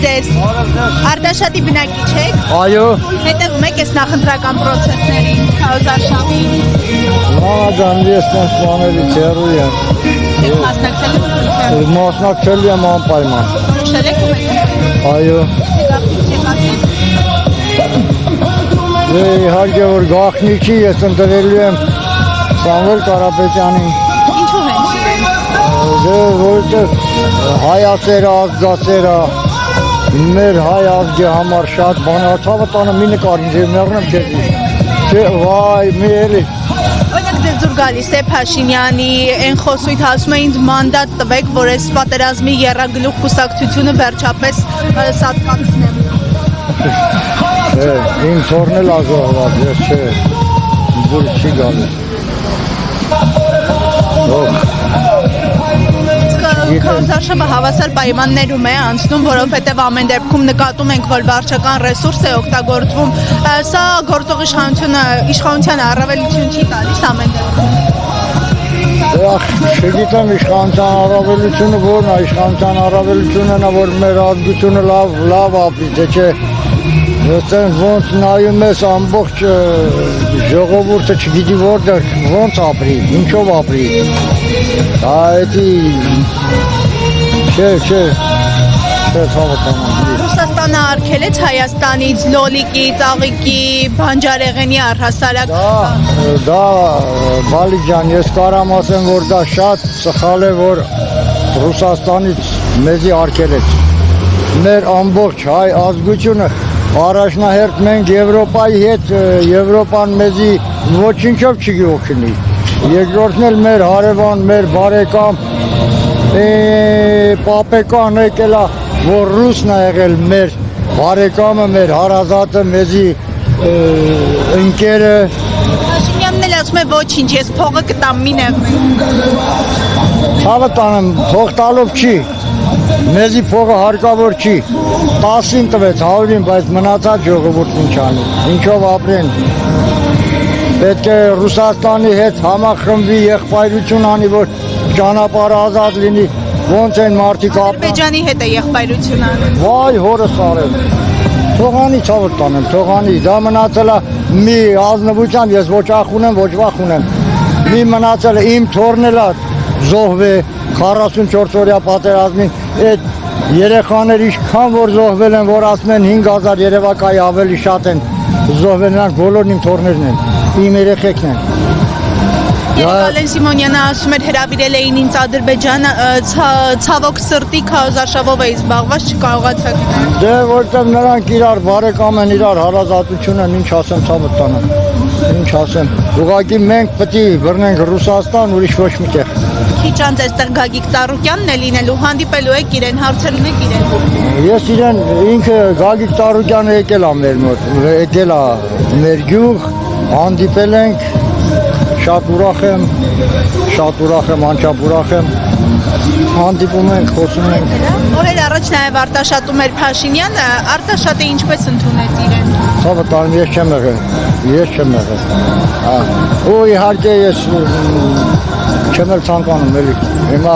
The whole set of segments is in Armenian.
ձեզ։ Արտաշատի բնակիչ եք։ Այո։ Հետևում եք այս նախընտրական process-ներին, քարոզարշավի։ Մամա ջան, ես տանցմաներից հեռու եմ։ Մասնակցել եմ անպայման։ Որոշել եք ում եք։ Այո։ Իհարկե որ գաղտնիքի ես ընտրելու եմ Սամվել Կարապետյանին։ Ինչու հենց իրեն։ Որովհետև հայացերը, ազգացերը, մեր հայ ազգի համար շատ բան է, ցավը տանը մի նկար ինձ մեռնեմ քեզ։ Չէ, վայ, մի էլի։ Օրինակ ձեզ դուր գալիս է Փաշինյանի այն խոսույթ ասում է ինձ մանդատ տվեք, որ այս պատերազմի եռագլուխ կուսակցությունը վերջապես սատկացնեմ։ Իմ թորն էլ ազողված, ես չէ, դուր չի գալիս։ Քարոզարշավը հավասար պայմաններում է անցնում, որովհետև ամեն դեպքում նկատում ենք, որ վարչական ռեսուրս է օգտագործվում, սա գործող իշխանությանը առավելություն չի տալիս ամեն դեպքում։ Չգիտեմ իշխանության առավելությունը որն է, իշխանության առավելությունն է, որ մեր ազգությունը լավ ապրի, թե չէ ոնց նայում ես ամբողջ ժողովուրդը չգիտի որտեղ ոնց ապրի, ինչով ապրի, չէ, ցավոտ Ռուսաստանը արգելեց Հայաստանից լոլիկի, ծաղիկի, բանջարեղենի առհասարակ։ Դա Բալիկ ջան, ես կարամ ասեմ, որ դա շատ սխալ է, որ Ռուսաստանից մեզի արգելեց։ Մեր ամբողջ հայ ազգությունը առաջնահերթ մենք Եվրոպայի հետ, Եվրոպան մեզի ոչինչով չի օգնի։ Երկրորդն էլ մեր հարևան, մեր բարեկամ, պապեկան եկել է, որ ռուսն է եղել մեր բարեկամը, մեր հարազատը, մեզի ընկերը։ Փաշինյանն էլ ասում է ոչինչ, ես փողը կտամ, մի նեղվեք։ Ցավը տանեմ, փող տալով չի, մեզի փողը հարկավոր չի, 10-ին տվեց, 100-ին, բայց մնացած ժողովուրդն ինչ անի, ինչով ապրեն։ Պետք է Ռուսաստանի հետ համախմբվի, եղբայրություն անի, որ ճանապարհը ազատ լինի, ոնց են մարդիկ ապրում։ Ադրբեջանի հետ է եղբայրություն անում։ Վայ, հորս արել։ Թողանի ցավոտ տանեմ, թողանի, դա մնացել է մի ազնվության, ես ոչ ախ ունեմ, ոչ վախ ունեմ։ Մի մնացել է իմ թորն էլ զոհվե 44 օրյա պատերազմին, այդ երեխաներ ինչքան որ զոհվել են, որ ասում են 5000 երևակայի ավելի շատ են զոհվել, նրանք բոլորն իմ թորներն են, իմ երեխեքն են։ Ալեն Սիմոնյանը ասում էր հրավիրել էին ինձ Ադրբեջան, ցավոք սրտի քարոզարշավով էի զբաղված, չկարողացա գնալ։ Դե որտեղ նրանք իրար բարեկամ են, իրար հարազատություն են, ինչ ասեմ ցավոտ տանեմ, ինչ ասեմ։ Ուղղակի մենք պետք է բռնենք Ռուսաստան, ուրիշ ոչ մի տեղ։ Քիչ անց այստեղ Գագիկ Ծառուկյանն է լինելու, հանդիպելու եք իրեն, հարցեր ունեք իրեն։ Ես իրեն ինքը Գագիկ Ծառուկյանը եկել է մեր մոտ, եկել է մեր գյուղ, հանդիպել ենք, շատ ուրախ եմ, անչափ ուրախ եմ, հանդիպում ենք, խոսում ենք։ Օրեր առաջ նաև արտաշատում էր Փաշինյանը, արտաշատը ինչպես ընդունեց իրեն։ Ցավը տանում ես չեմ եղել։ Ու իհարկե ես չեմ էլ ցանկանում էլի։ Հիմա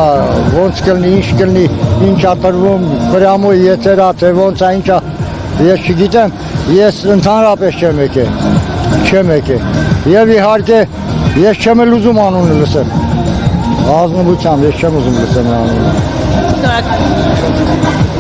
ոնց կլինի, ինչ կլինի, ինչ ատրվում, պրամոյ եթերա, թե ոնց է, ինչ է, ես չգիտեմ, ես ընդհանրապես չեմ եկել։ Եվ իհարկե ես չեմ էլ ուզում անունը լսել։ Ազնվությամբ ես չեմ ուզում լսել անունը։ Շնորհակալ եմ։